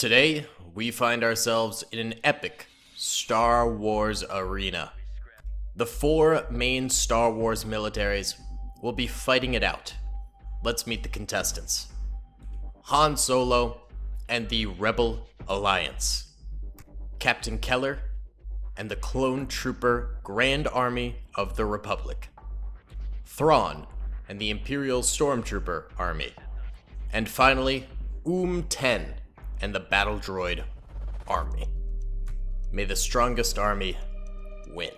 Today, we find ourselves in an epic Star Wars arena. The four main Star Wars militaries will be fighting it out. Let's meet the contestants. Han Solo and the Rebel Alliance. Captain Keller and the Clone Trooper Grand Army of the Republic. Thrawn and the Imperial Stormtrooper Army. And finally, 10 and the Battle Droid Army. May the strongest army win.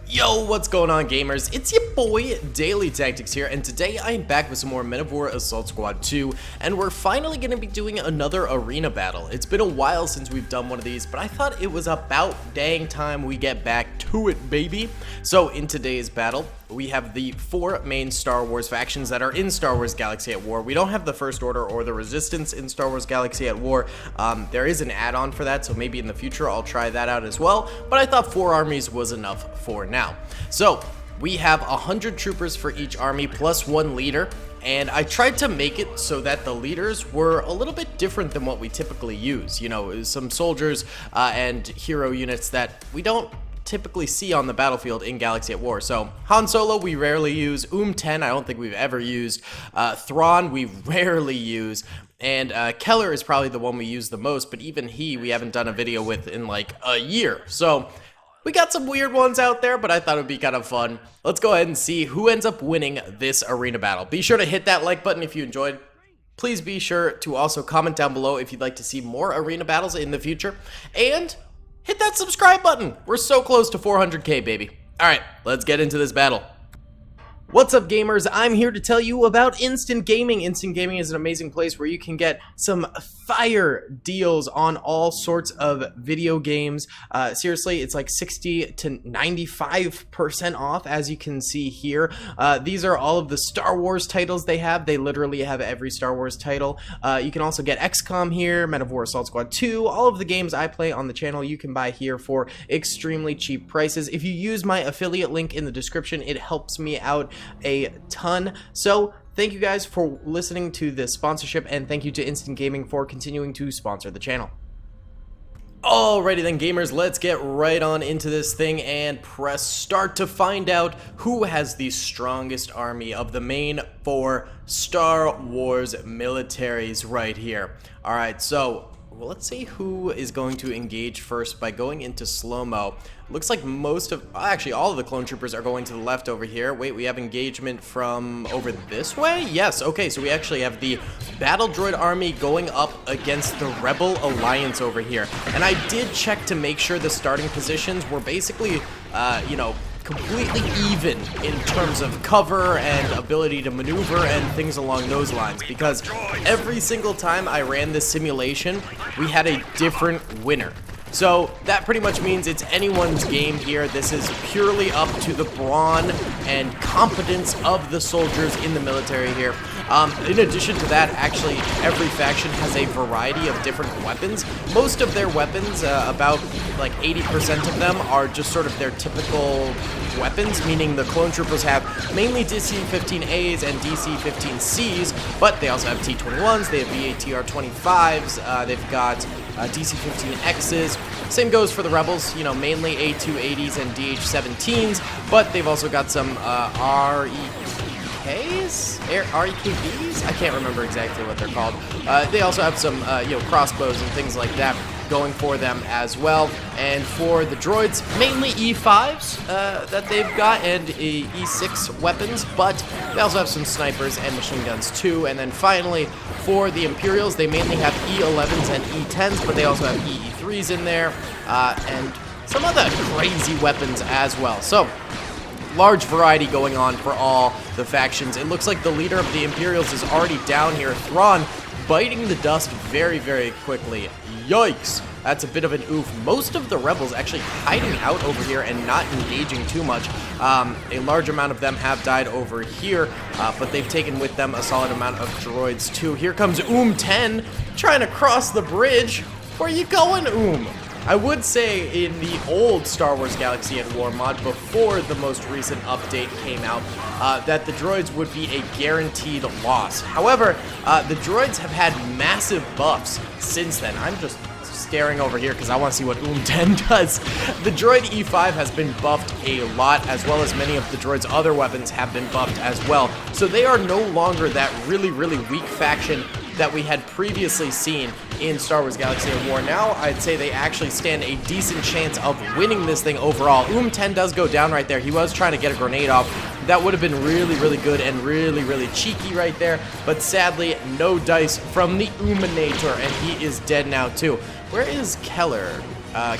Yo, what's going on, gamers? It's your boy, DaleyTactics here, and today I am back with some more Men of War Assault Squad 2, and we're finally going to be doing another arena battle. It's been a while since we've done one of these, but I thought it was about dang time we get back to it, baby. So, in today's battle, we have the four main Star Wars factions that are in Star Wars Galaxy at War. We don't have the First Order or the Resistance in Star Wars Galaxy at War. There is an add-on for that, so maybe in the future I'll try that out as well, but I thought 4 armies was enough for now. So, we have 100 troopers for each army plus 1 leader, and I tried to make it so that the leaders were a little bit different than what we typically use. You know, some soldiers and hero units that we don't typically see on the battlefield in Galaxy at War. So Han Solo we rarely use, 10 I don't think we've ever used, Thrawn we rarely use, and Keller is probably the one we use the most, but even we haven't done a video with in like a year. So we got some weird ones out there, but I thought it would be kind of fun. Let's go ahead and see who ends up winning this arena battle. Be sure to hit that like button if you enjoyed. Please be sure to also comment down below if you'd like to see more arena battles in the future, and hit that subscribe button. We're so close to 400k, baby. Alright, let's get into this battle. What's up, gamers? I'm here to tell you about Instant Gaming. Instant Gaming is an amazing place where you can get some fire deals on all sorts of video games. Seriously, it's like 60 to 95% off, as you can see here. These are all of the Star Wars titles they have. They literally have every Star Wars title. You can also get XCOM here, Men of War Assault Squad 2. All of the games I play on the channel you can buy here for extremely cheap prices. If you use my affiliate link in the description, it helps me out a ton. So thank you guys for listening to this sponsorship, and thank you to Instant Gaming for continuing to sponsor the channel. Alrighty then, gamers, let's get right on into this thing and press start to find out who has the strongest army of the main 4 Star Wars militaries right here. Alright, so let's see who is going to engage first by going into slow-mo. Looks like actually all of the clone troopers are going to the left over here. Wait, we have engagement from over this way? Yes, okay, so we actually have the Battle Droid Army going up against the Rebel Alliance over here. And I did check to make sure the starting positions were basically, you know, completely even in terms of cover and ability to maneuver and things along those lines, because every single time I ran this simulation, we had a different winner. So that pretty much means it's anyone's game here. This is purely up to the brawn and competence of the soldiers in the military here. In addition to that, actually, every faction has a variety of different weapons. Most of their weapons, about like 80% of them, are just sort of their typical weapons, meaning the clone troopers have mainly DC-15As and DC-15Cs, but they also have T-21s, they have VATR-25s, they've got DC-15Xs. Same goes for the rebels, you know, mainly A280s and DH-17s, but they've also got some REKVs? I can't remember exactly what they're called. They also have some, you know, crossbows and things like that going for them as well. And for the droids, mainly E5s that they've got, and E6 weapons, but they also have some snipers and machine guns too. And then finally, for the Imperials, they mainly have E11s and E10s, but they also have EE3s in there, and some other crazy weapons as well. So, large variety going on for all the factions. It looks like the leader of the Imperials is already down here, Thrawn, biting the dust very, very quickly. Yikes! That's a bit of an oof. Most of the rebels actually hiding out over here and not engaging too much. A large amount of them have died over here, but they've taken with them a solid amount of droids too. Here comes 10 trying to cross the bridge. Where you going, I would say in the old Star Wars Galaxy at War mod, before the most recent update came out, that the droids would be a guaranteed loss. However, the droids have had massive buffs since then. I'm just staring over here because I want to see what 10 does. The droid E5 has been buffed a lot, as well as many of the droid's other weapons have been buffed as well. So they are no longer that really weak faction that we had previously seen in Star Wars Galaxy at War. Now, I'd say they actually stand a decent chance of winning this thing overall. 10 does go down right there. He was trying to get a grenade off. That would have been really good and really cheeky right there. But sadly, no dice from the Uminator, and he is dead now too. Where is Keller?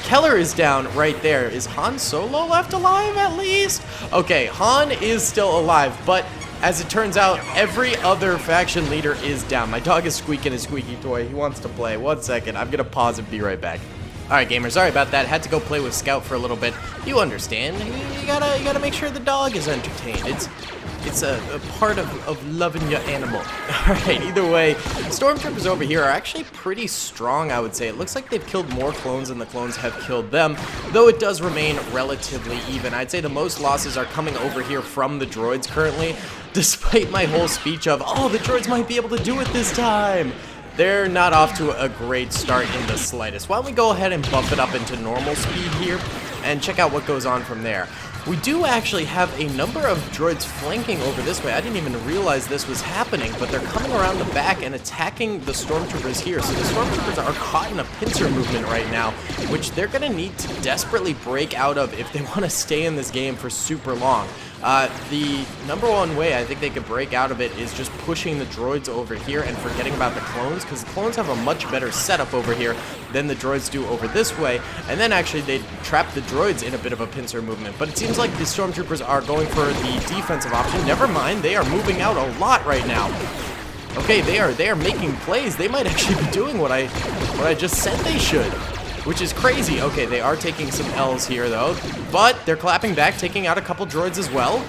Keller is down right there. Is Han Solo left alive at least? Okay, Han is still alive, but as it turns out, every other faction leader is down. My dog is squeaking his squeaky toy. He wants to play. 1 second. I'm going to pause and be right back. Alright, gamers. Sorry about that. Had to go play with Scout for a little bit. You understand. You gotta make sure the dog is entertained. It's a part of loving your animal. Alright, either way, stormtroopers over here are actually pretty strong, I would say. It looks like they've killed more clones than the clones have killed them, though it does remain relatively even. I'd say the most losses are coming over here from the droids currently, despite my whole speech of, oh, the droids might be able to do it this time. They're not off to a great start in the slightest. Why don't we go ahead and bump it up into normal speed here and check out what goes on from there. We do actually have a number of droids flanking over this way. I didn't even realize this was happening, but they're coming around the back and attacking the stormtroopers here. So the stormtroopers are caught in a pincer movement right now, which they're going to need to desperately break out of if they want to stay in this game for super long. The number one way I think they could break out of it is just pushing the droids over here and forgetting about the clones, because the clones have a much better setup over here than the droids do over this way, and then actually they trap the droids in a bit of a pincer movement. But it seems like the stormtroopers are going for the defensive option. Never mind, they are moving out a lot right now. Okay, they are making plays. They might actually be doing what I just said they should, which is crazy. Okay, they are taking some L's here, though, but they're clapping back, taking out a couple droids as well.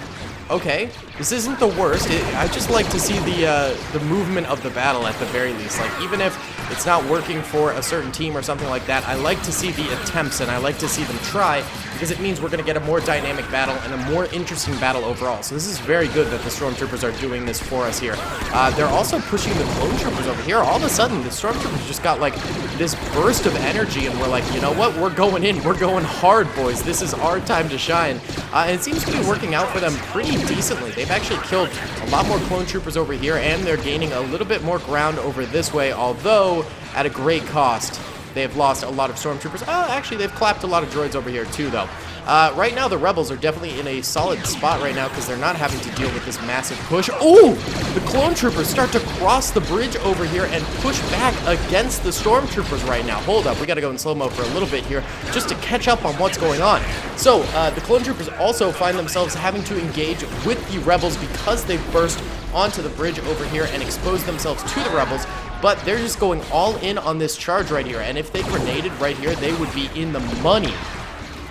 Okay, this isn't the worst. I just like to see the movement of the battle at the very least. Like, even if it's not working for a certain team or something like that, I like to see the attempts, and I like to see them try, because it means we're going to get a more dynamic battle and a more interesting battle overall. So this is very good that the stormtroopers are doing this for us here. They're also pushing the clone troopers over here. All of a sudden, the stormtroopers just got like this burst of energy, and we're like, you know what? We're going in. We're going hard, boys. This is our time to shine. And it seems to be working out for them pretty decently. They've actually killed a lot more clone troopers over here, and they're gaining a little bit more ground over this way, although at a great cost. They have lost a lot of stormtroopers. Actually, they've clapped a lot of droids over here too, though. Right now, the rebels are definitely in a solid spot right now because they're not having to deal with this massive push. Oh! The clone troopers start to cross the bridge over here and push back against the stormtroopers right now. Hold up, we gotta go in slow-mo for a little bit here just to catch up on what's going on. So, the clone troopers also find themselves having to engage with the rebels because they burst onto the bridge over here and expose themselves to the rebels. But they're just going all in on this charge right here, and if they grenaded right here, they would be in the money.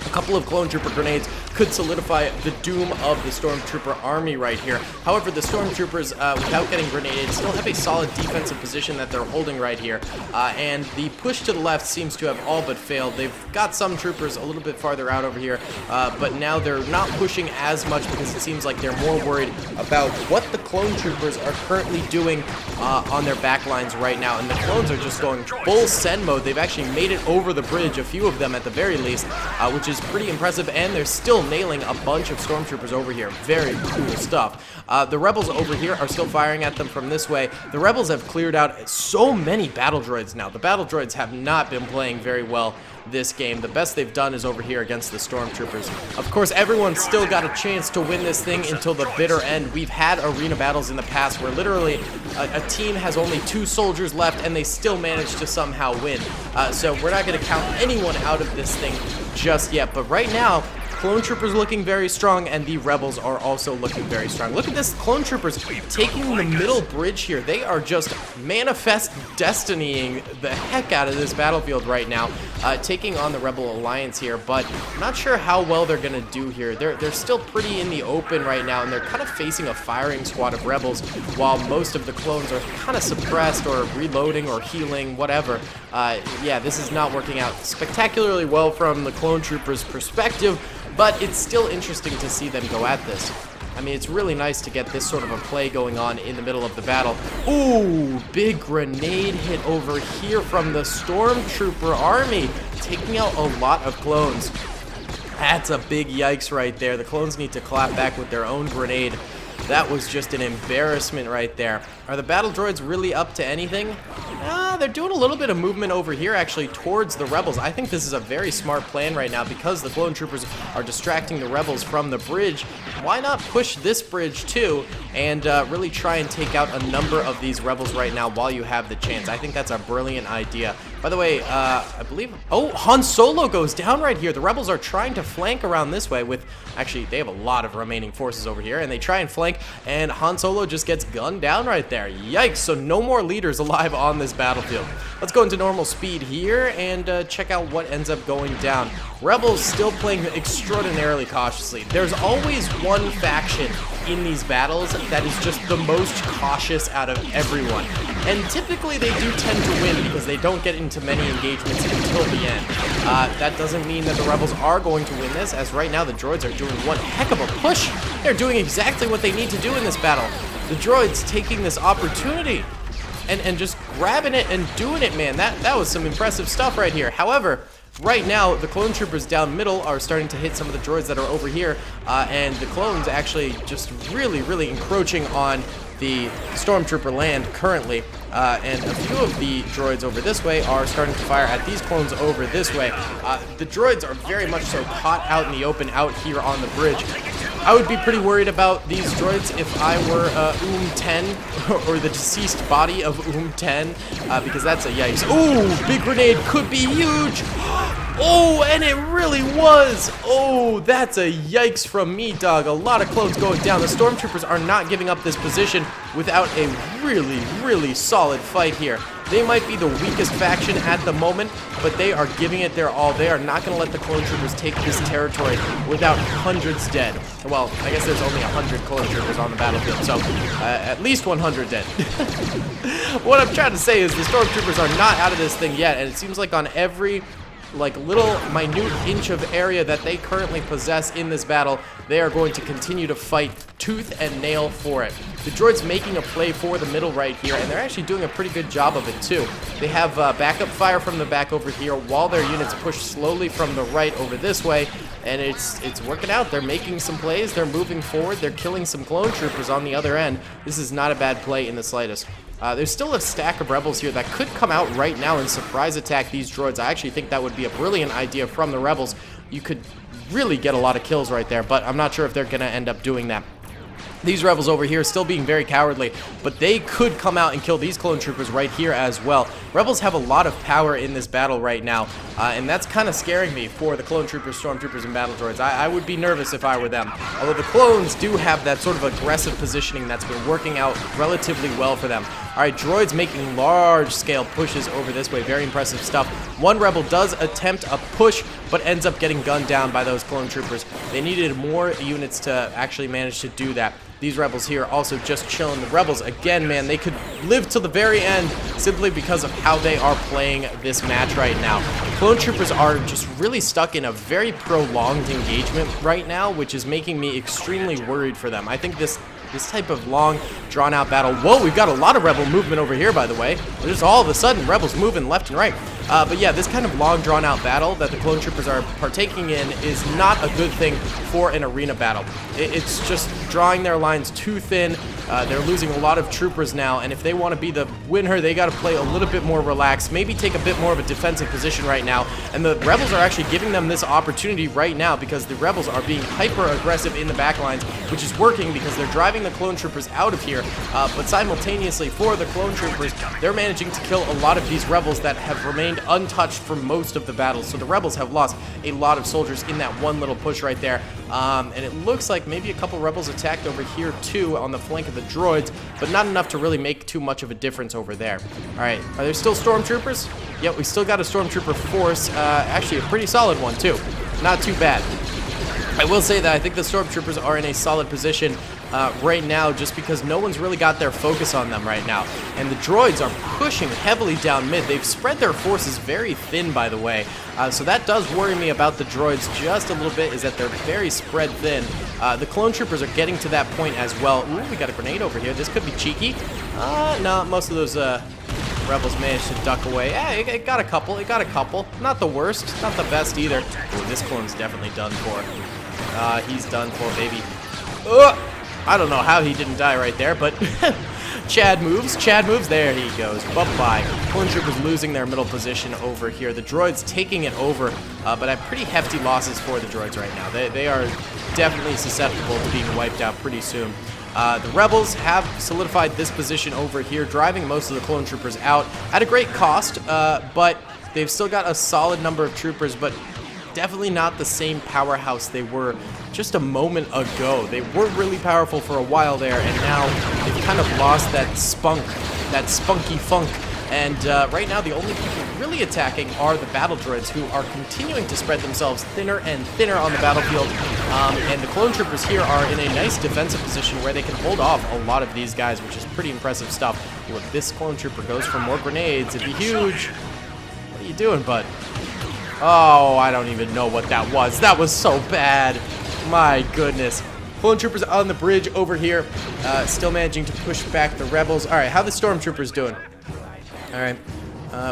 A couple of clone trooper grenades could solidify the doom of the stormtrooper army right here. However, the stormtroopers, without getting grenaded, still have a solid defensive position that they're holding right here. And the push to the left seems to have all but failed. They've got some troopers a little bit farther out over here, but now they're not pushing as much because it seems like they're more worried about what the clone troopers are currently doing on their back lines right now. And the clones are just going full send mode. They've actually made it over the bridge, a few of them at the very least, which is pretty impressive, and they're still nailing a bunch of stormtroopers over here. Very cool stuff. The rebels over here are still firing at them from this way. The rebels have cleared out so many battle droids now. The battle droids have not been playing very well this game. The best they've done is over here against the stormtroopers. Of course, everyone's still got a chance to win this thing until the bitter end. We've had arena battles in the past where literally a team has only 2 soldiers left and they still manage to somehow win. So we're not going to count anyone out of this thing just yet. But right now, Clone troopers looking very strong, and the rebels are also looking very strong. Look at this, clone troopers taking the middle bridge here. They are just manifest destinying the heck out of this battlefield right now, taking on the Rebel Alliance here, but I'm not sure how well they're gonna do here. They're still pretty in the open right now, and they're kind of facing a firing squad of rebels, while most of the clones are kind of suppressed or reloading or healing, whatever. Yeah, this is not working out spectacularly well from the clone troopers' perspective, but it's still interesting to see them go at this. I mean, it's really nice to get this sort of a play going on in the middle of the battle. Ooh, big grenade hit over here from the stormtrooper army, taking out a lot of clones. That's a big yikes right there. The clones need to clap back with their own grenade. That was just an embarrassment right there. Are the battle droids really up to anything? They're doing a little bit of movement over here actually towards the rebels. I think this is a very smart plan right now because the clone troopers are distracting the rebels from the bridge. Why not push this bridge too and really try and take out a number of these rebels right now while you have the chance? I think that's a brilliant idea. By the way, I believe... Oh, Han Solo goes down right here. The rebels are trying to flank around this way with... Actually, they have a lot of remaining forces over here, and they try and flank, and Han Solo just gets gunned down right there. Yikes, so no more leaders alive on this battlefield. Let's go into normal speed here and check out what ends up going down. Rebels still playing extraordinarily cautiously. There's always one faction in these battles that is just the most cautious out of everyone. And typically they do tend to win because they don't get into many engagements until the end. That doesn't mean that the rebels are going to win this, as right now the droids are doing one heck of a push. They're doing exactly what they need to do in this battle. The droids taking this opportunity and just grabbing it and doing it, man. That was some impressive stuff right here. However, right now, the clone troopers down middle are starting to hit some of the droids that are over here, and the clones actually just really encroaching on the stormtrooper land currently, and a few of the droids over this way are starting to fire at these clones over this way. The droids are very much so caught out in the open out here on the bridge. I would be pretty worried about these droids if I were 10 or the deceased body of 10, because that's a yikes. Ooh, big grenade could be huge. Oh, and it really was. Oh, that's a yikes from me, dog. A lot of clones going down. The stormtroopers are not giving up this position without a really solid fight here. They might be the weakest faction at the moment, but they are giving it their all. They are not going to let the clone troopers take this territory without hundreds dead. Well, I guess there's only 100 clone troopers on the battlefield, so at least 100 dead. What I'm trying to say is the stormtroopers are not out of this thing yet, and it seems like on every little minute inch of area that they currently possess in this battle, they are going to continue to fight tooth and nail for it. The droid's making a play for the middle right here, and they're actually doing a pretty good job of it too. They have backup fire from the back over here while their units push slowly from the right over this way, and it's working out. They're making some plays, they're moving forward, they're killing some clone troopers on the other end. This is not a bad play in the slightest. There's still a stack of rebels here that could come out right now and surprise attack these droids. I actually think that would be a brilliant idea from the rebels. You could really get a lot of kills right there, but I'm not sure if they're going to end up doing that. These rebels over here still being very cowardly, but they could come out and kill these clone troopers right here as well. Rebels have a lot of power in this battle right now, and that's kind of scaring me for the clone troopers, stormtroopers, and battle droids. I would be nervous if I were them. Although the clones do have that sort of aggressive positioning that's been working out relatively well for them. Alright, droids making large-scale pushes over this way. Very impressive stuff. One rebel does attempt a push, but ends up getting gunned down by those clone troopers. They needed more units to actually manage to do that. These rebels here also just chilling. The rebels, again, man, they could live till the very end simply because of how they are playing this match right now. Clone troopers are just really stuck in a very prolonged engagement right now, which is making me extremely worried for them. I think this type of long, drawn-out battle... Whoa, we've got a lot of rebel movement over here, by the way. There's all of a sudden rebels moving left and right. But yeah, this kind of long, drawn-out battle that the clone troopers are partaking in is not a good thing for an arena battle. It's just drawing their lines too thin. They're losing a lot of troopers now, and if they want to be the winner, they got to play a little bit more relaxed, maybe take a bit more of a defensive position right now. And the rebels are actually giving them this opportunity right now because the rebels are being hyper-aggressive in the back lines, which is working because they're driving the clone troopers out of here. But simultaneously, for the clone troopers, they're managing to kill a lot of these rebels that have remained remained untouched for most of the battle, so the rebels have lost a lot of soldiers in that one little push right there. And it looks like maybe a couple rebels attacked over here too on the flank of the droids, but not enough to really make too much of a difference over there. All right, are there still stormtroopers? Yep, we still got a stormtrooper force, actually a pretty solid one too. Not too bad. I will say that I think the stormtroopers are in a solid position right now just because no one's really got their focus on them right now. And the droids are pushing heavily down mid. They've spread their forces very thin, by the way. So that does worry me about the droids just a little bit, is that they're very spread thin. The clone troopers are getting to that point as well. Ooh, we got a grenade over here. This could be cheeky. No, most of those rebels managed to duck away. It got a couple. It got a couple. Not the worst. Not the best either. Ooh, this clone's definitely done for. He's done for, baby. I don't know how he didn't die right there, but Chad moves. There he goes. Bye-bye. Clone troopers losing their middle position over here. The droids taking it over, but have pretty hefty losses for the droids right now. They are definitely susceptible to being wiped out pretty soon. The rebels have solidified this position over here, driving most of the clone troopers out at a great cost, but they've still got a solid number of troopers, but definitely not the same powerhouse they were just a moment ago. They were really powerful for a while there, and now they've kind of lost that spunk, that spunky funk. And right now, the only people really attacking are the battle droids, who are continuing to spread themselves thinner and thinner on the battlefield. And the clone troopers here are in a nice defensive position where they can hold off a lot of these guys, which is pretty impressive stuff. Ooh, if this clone trooper goes for more grenades, it'd be huge. What are you doing, bud? Oh, I don't even know what that was. That was so bad. My goodness. Clone troopers on the bridge over here, still managing to push back the rebels. All right, how the stormtroopers doing? All right.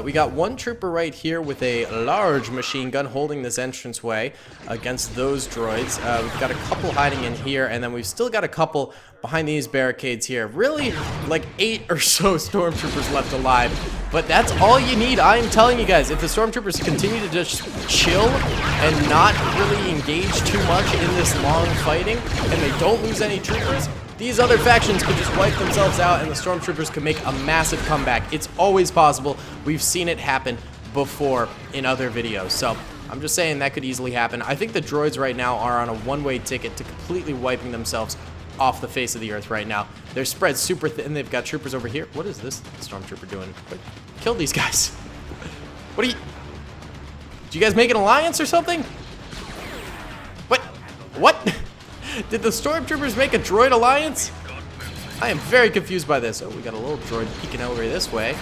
We got one trooper right here with a large machine gun holding this entranceway against those droids. We've got a couple hiding in here, and then we've still got a couple behind these barricades here. Really, like 8 or so stormtroopers left alive, but that's all you need. I am telling you guys, if the stormtroopers continue to just chill and not really engage too much in this long fighting, and they don't lose any troopers, these other factions could just wipe themselves out and the stormtroopers could make a massive comeback. It's always possible. We've seen it happen before in other videos. So I'm just saying that could easily happen. I think the droids right now are on a one-way ticket to completely wiping themselves off the face of the earth right now. They're spread super thin. They've got troopers over here. What is this stormtrooper doing? Kill these guys. What are you... Did you guys make an alliance or something? What? Did the stormtroopers make a droid alliance? I am very confused by this. Oh, we got a little droid peeking over this way.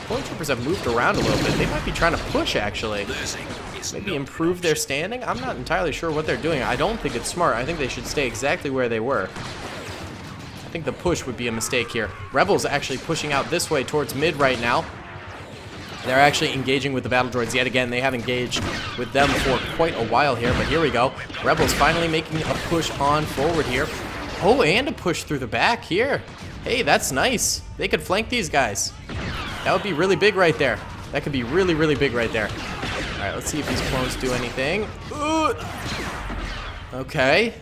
Stormtroopers have moved around a little bit. They might be trying to push, actually. Maybe improve their standing? I'm not entirely sure what they're doing. I don't think it's smart. I think they should stay exactly where they were. I think the push would be a mistake here. Rebels actually pushing out this way towards mid right now. They're actually engaging with the battle droids yet again. They have engaged with them for quite a while here, but here we go. Rebels finally making a push on forward here. Oh, and a push through the back here. Hey, that's nice. They could flank these guys. That would be really big right there. That could be really, really big right there. All right, let's see if these clones do anything. Ooh. Okay.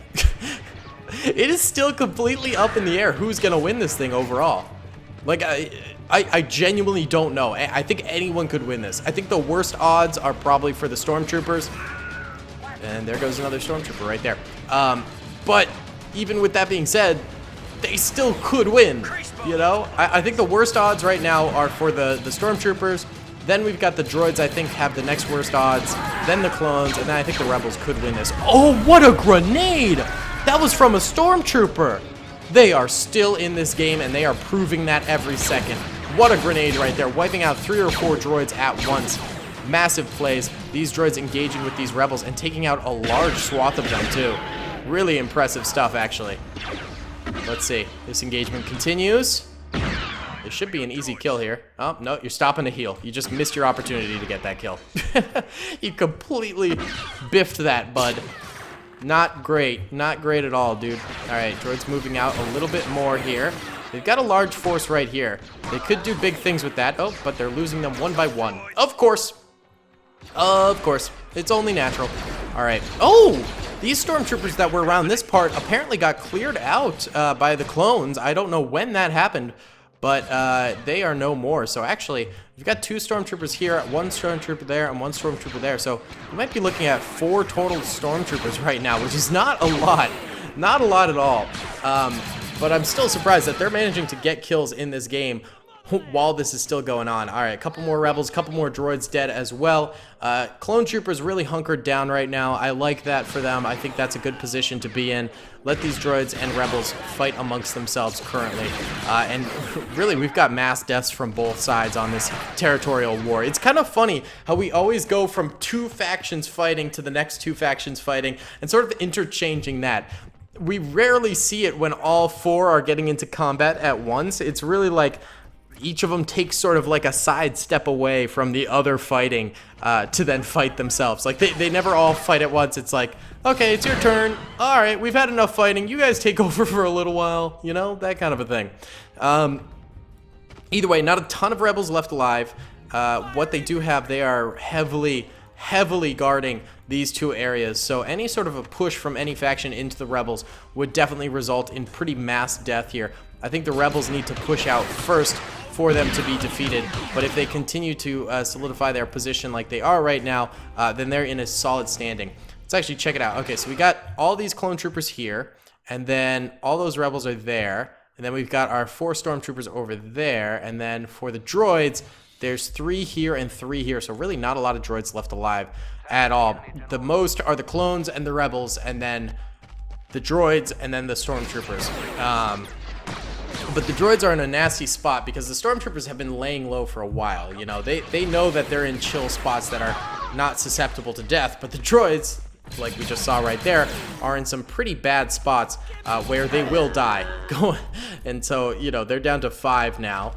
It is still completely up in the air who's going to win this thing overall. Like, I genuinely don't know. I think anyone could win this. I think the worst odds are probably for the stormtroopers. And there goes another stormtrooper right there. But even with that being said, they still could win, you know? I think the worst odds right now are for the stormtroopers. Then we've got the droids, I think, have the next worst odds. Then the clones, and then I think the rebels could win this. Oh, what a grenade! That was from a stormtrooper! They are still in this game, and they are proving that every second. What a grenade right there, wiping out 3 or 4 droids at once. Massive plays. These droids engaging with these rebels and taking out a large swath of them, too. Really impressive stuff, actually. Let's see. This engagement continues. It should be an easy kill here. Oh, no, you're stopping to heal. You just missed your opportunity to get that kill. You completely biffed that, bud. Not great. Not great at all, dude. All right, droids moving out a little bit more here. They've got a large force right here. They could do big things with that. Oh, but they're losing them one by one. Of course. Of course. It's only natural. All right. Oh, these stormtroopers that were around this part apparently got cleared out by the clones. I don't know when that happened, but they are no more. So actually, We've got 2 stormtroopers here, 1 stormtrooper there, and 1 stormtrooper there. So we might be looking at 4 total stormtroopers right now, which is not a lot. Not a lot at all. But I'm still surprised that they're managing to get kills in this game while this is still going on. All right, a couple more rebels, a couple more droids dead as well. Clone troopers really hunkered down right now. I like that for them. I think that's a good position to be in. Let these droids and rebels fight amongst themselves currently. And really, we've got mass deaths from both sides on this territorial war. It's kind of funny how we always go from 2 factions fighting to the next 2 factions fighting and sort of interchanging that. We rarely see it when all 4 are getting into combat at once. It's really like each of them takes sort of like a side step away from the other fighting to then fight themselves. Like they never all fight at once. It's like, okay, it's your turn. All right, we've had enough fighting. You guys take over for a little while, you know, that kind of a thing. Either way, not a ton of rebels left alive. What they do have, they are heavily guarding these 2 areas. So any sort of a push from any faction into the rebels would definitely result in pretty mass death here. I think the rebels need to push out first for them to be defeated, but if they continue to solidify their position like they are right now, then they're in a solid standing. Let's actually check it out. Okay, so we got all these clone troopers here, and then all those rebels are there, and then we've got our 4 stormtroopers over there, and then for the droids, there's 3 here and 3 here, so really not a lot of droids left alive at all. The most are the clones and the rebels, and then the droids, and then the stormtroopers. But the droids are in a nasty spot because the stormtroopers have been laying low for a while. You know, they know that they're in chill spots that are not susceptible to death, but the droids, like we just saw right there, are in some pretty bad spots where they will die. And so, you know, they're down to 5 now.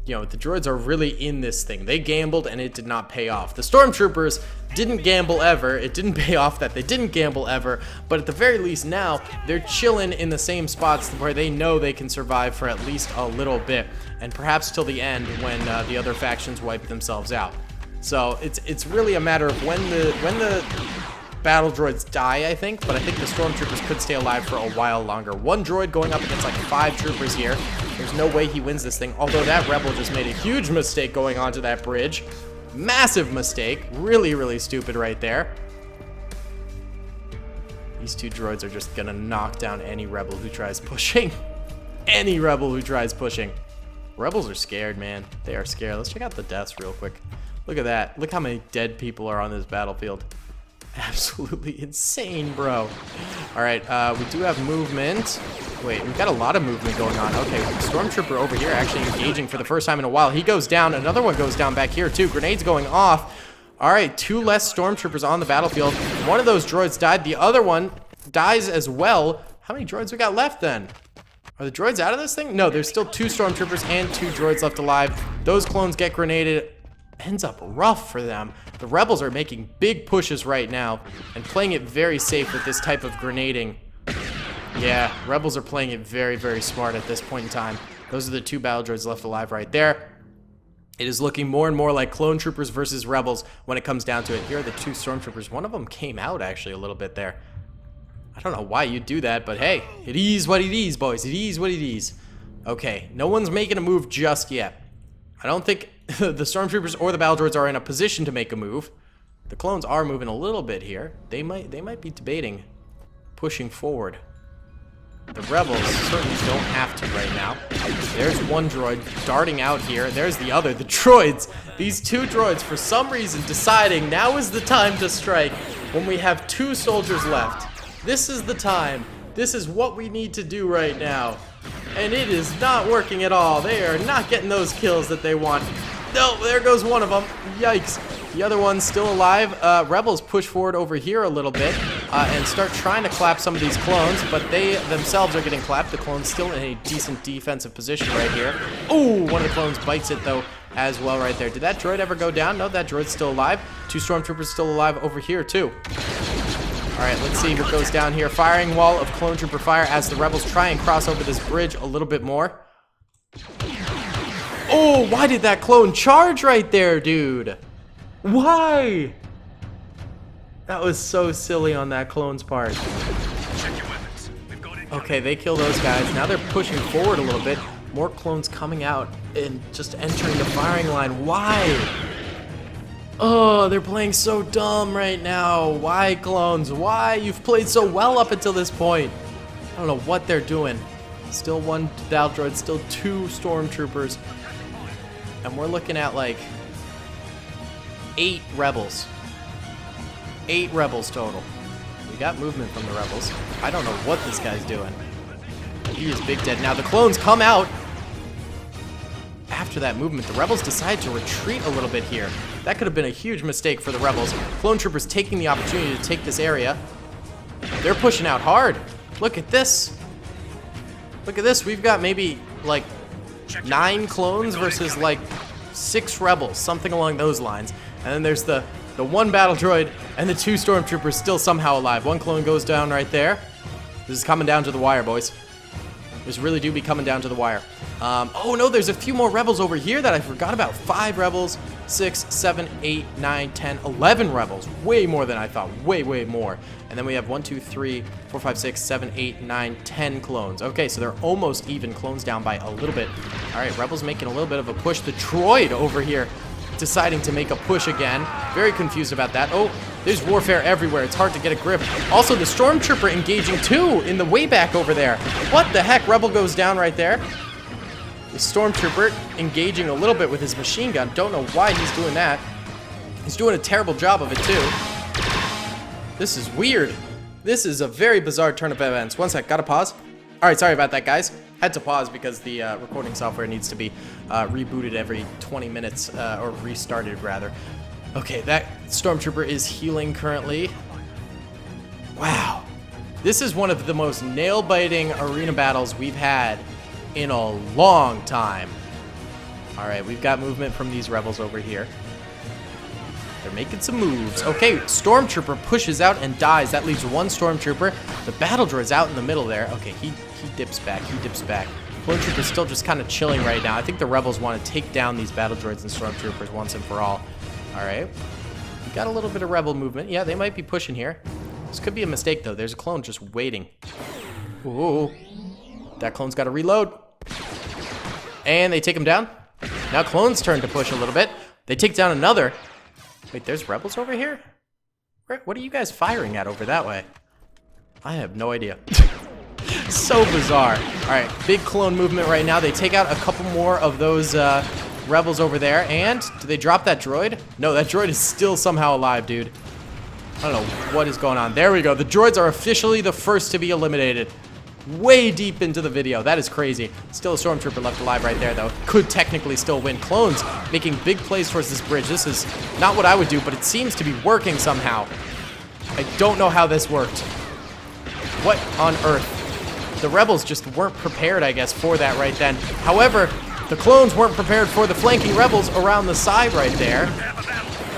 You know, the droids are really in this thing. They gambled and it did not pay off. The stormtroopers didn't gamble ever. It didn't pay off that they didn't gamble ever, but at the very least now they're chilling in the same spots where they know they can survive for at least a little bit, and perhaps till the end when the other factions wipe themselves out. So it's really a matter of when the battle droids die, I think, but I think the stormtroopers could stay alive for a while longer. 1 droid going up against like 5 troopers here. There's no way he wins this thing, although that rebel just made a huge mistake going onto that bridge. Massive mistake. Really stupid right there. These 2 droids are just gonna knock down any rebel who tries pushing. Any rebel who tries pushing. Rebels are scared, man. They are scared. Let's check out the deaths real quick. Look at that. Look how many dead people are on this battlefield. Absolutely insane, bro. All right, we do have movement. Wait, we've got a lot of movement going on. Okay, stormtrooper over here actually engaging for the first time in a while. He goes down. Another one goes down back here, too. Grenades going off. All right, 2 less stormtroopers on the battlefield. One of those droids died. The other one dies as well. How many droids we got left, then? Are the droids out of this thing? No, there's still 2 stormtroopers and 2 droids left alive. Those clones get grenaded. Ends up rough for them. The rebels are making big pushes right now and playing it very safe with this type of grenading. Yeah, rebels are playing it very smart at this point in time. Those are the 2 battle droids left alive right there. It is looking more and more like clone troopers versus rebels when it comes down to it. Here are the 2 stormtroopers. One of them came out actually a little bit there. I don't know why you do that, but hey, it is what it is, boys. It is what it is. Okay, no one's making a move just yet. I don't think the stormtroopers or the battle droids are in a position to make a move. The clones are moving a little bit here. They might be debating pushing forward. The rebels certainly don't have to right now. There's 1 droid darting out here. There's the other. The droids. These 2 droids, for some reason, deciding now is the time to strike when we have 2 soldiers left. This is the time. This is what we need to do right now. And it is not working at all. They are not getting those kills that they want. No, there goes one of them. Yikes. The other one's still alive. Rebels push forward over here a little bit and start trying to clap some of these clones, but they themselves are getting clapped. The clone's still in a decent defensive position right here. Oh, one of the clones bites it, though, as well right there. Did that droid ever go down? No, that droid's still alive. 2 stormtroopers still alive over here, too. All right, let's see what goes down here. Firing wall of clone trooper fire as the rebels try and cross over this bridge a little bit more. Oh, why did that clone charge right there, dude? Why? That was so silly on that clone's part. Check your weapons. We've got Okay, they kill those guys. Now they're pushing forward a little bit. More clones coming out and just entering the firing line. Why? Oh, they're playing so dumb right now. Why, clones? Why? You've played so well up until this point. I don't know what they're doing. Still one Dal droid, still 2 stormtroopers. And we're looking at like 8 rebels. 8 rebels total. We got movement from the rebels. I don't know what this guy's doing. He is big dead. Now the clones come out. After that movement, the rebels decide to retreat a little bit here. That could have been a huge mistake for the rebels. Clone troopers taking the opportunity to take this area. They're pushing out hard. Look at this. Look at this. We've got maybe like 9 clones versus like 6 rebels, something along those lines. And then there's the 1 battle droid and the 2 stormtroopers still somehow alive. 1 clone goes down right there. This is coming down to the wire, boys. This really do be coming down to the wire. Oh no, there's a few more rebels over here that I forgot about. 5 rebels, 6, 7, 8, 9, 10, 11 rebels. Way more than I thought. Way, way more. And then we have 1, 2, 3, 4, 5, 6, 7, 8, 9, 10 clones. Okay, so they're almost even. Clones down by a little bit. All right, rebels making a little bit of a push. The droid over here deciding to make a push again. Very confused about that. Oh, there's warfare everywhere. It's hard to get a grip. Also, the stormtrooper engaging too in the way back over there. What the heck? Rebel goes down right there. The stormtrooper engaging a little bit with his machine gun. Don't know why he's doing that. He's doing a terrible job of it too. This is weird. This is a very bizarre turn of events. One sec, gotta pause. All right, sorry about that, guys. Had to pause because the recording software needs to be rebooted every 20 minutes, or restarted rather. Okay, that stormtrooper is healing currently. Wow. This is one of the most nail-biting arena battles we've had in a long time. All right, we've got movement from these rebels over here. They're making some moves. Okay, stormtrooper pushes out and dies. That leaves 1 stormtrooper. The battle droid's out in the middle there. Okay, he dips back. He dips back. Clone trooper's still just kind of chilling right now. I think the rebels want to take down these battle droids and stormtroopers once and for all. All right. We got a little bit of rebel movement. Yeah, they might be pushing here. This could be a mistake, though. There's a clone just waiting. Ooh. That clone's got to reload. And they take him down. Now clone's turn to push a little bit. They take down another. Wait, there's rebels over here? What are you guys firing at over that way? I have no idea. So bizarre. All right, big clone movement right now. They take out a couple more of those rebels over there. And do they drop that droid? No, that droid is still somehow alive, dude. I don't know what is going on. There we go. The droids are officially the first to be eliminated. Way deep into the video. That is crazy. Still a stormtrooper left alive right there, though. Could technically still win. Clones making big plays towards this bridge. This is not what I would do, but it seems to be working somehow. I don't know how this worked. What on earth? The rebels just weren't prepared, I guess, for that right then. However, the clones weren't prepared for the flanking rebels around the side right there.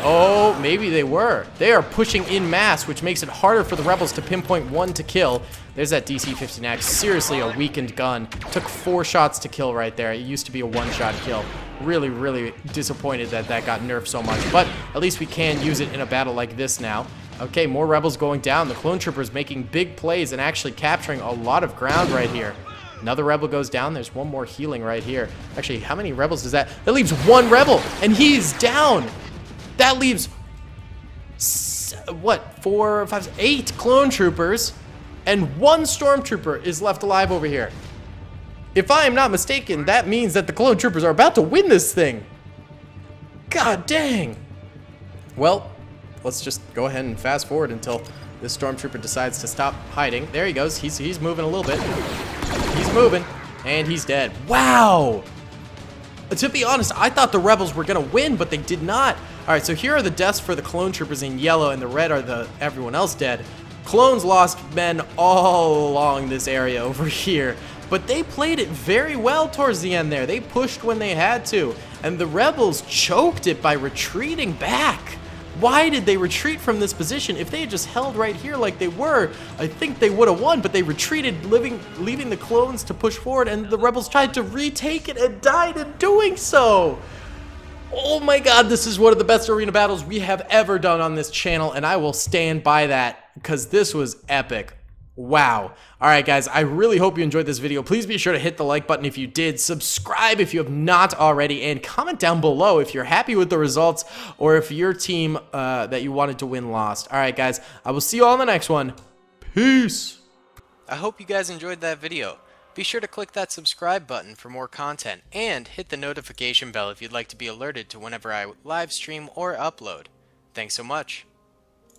Oh, maybe they were. They are pushing in mass, which makes it harder for the rebels to pinpoint 1 to kill. There's that DC-59X. Seriously, a weakened gun. Took 4 shots to kill right there. It used to be a 1-shot kill. Really, really disappointed that that got nerfed so much. But at least we can use it in a battle like this now. Okay, more rebels going down. The clone troopers making big plays and actually capturing a lot of ground right here. Another rebel goes down. There's 1 more healing right here. Actually, how many rebels does that? That leaves 1 rebel, and he's down. That leaves, what, 4, 5, 8 clone troopers, and 1 stormtrooper is left alive over here. If I am not mistaken, that means that the clone troopers are about to win this thing. God dang. Well, let's just go ahead and fast forward until this stormtrooper decides to stop hiding. There he goes. He's moving a little bit. He's moving, and he's dead. Wow. To be honest, I thought the rebels were gonna win, but they did not. All right, so here are the deaths for the clone troopers in yellow, and the red are the everyone else dead. Clones lost men all along this area over here, but they played it very well towards the end there. They pushed when they had to, and the rebels choked it by retreating back. Why did they retreat from this position? If they had just held right here like they were, I think they would have won, but they retreated, leaving the clones to push forward, and the rebels tried to retake it and died in doing so. Oh my god, this is one of the best arena battles we have ever done on this channel, and I will stand by that because this was epic. Wow. Alright guys, I really hope you enjoyed this video. Please be sure to hit the like button if you did, subscribe if you have not already, and comment down below if you're happy with the results or if your team that you wanted to win lost. Alright guys, I will see you all in the next one. Peace! I hope you guys enjoyed that video. Be sure to click that subscribe button for more content, and hit the notification bell if you'd like to be alerted to whenever I live stream or upload. Thanks so much.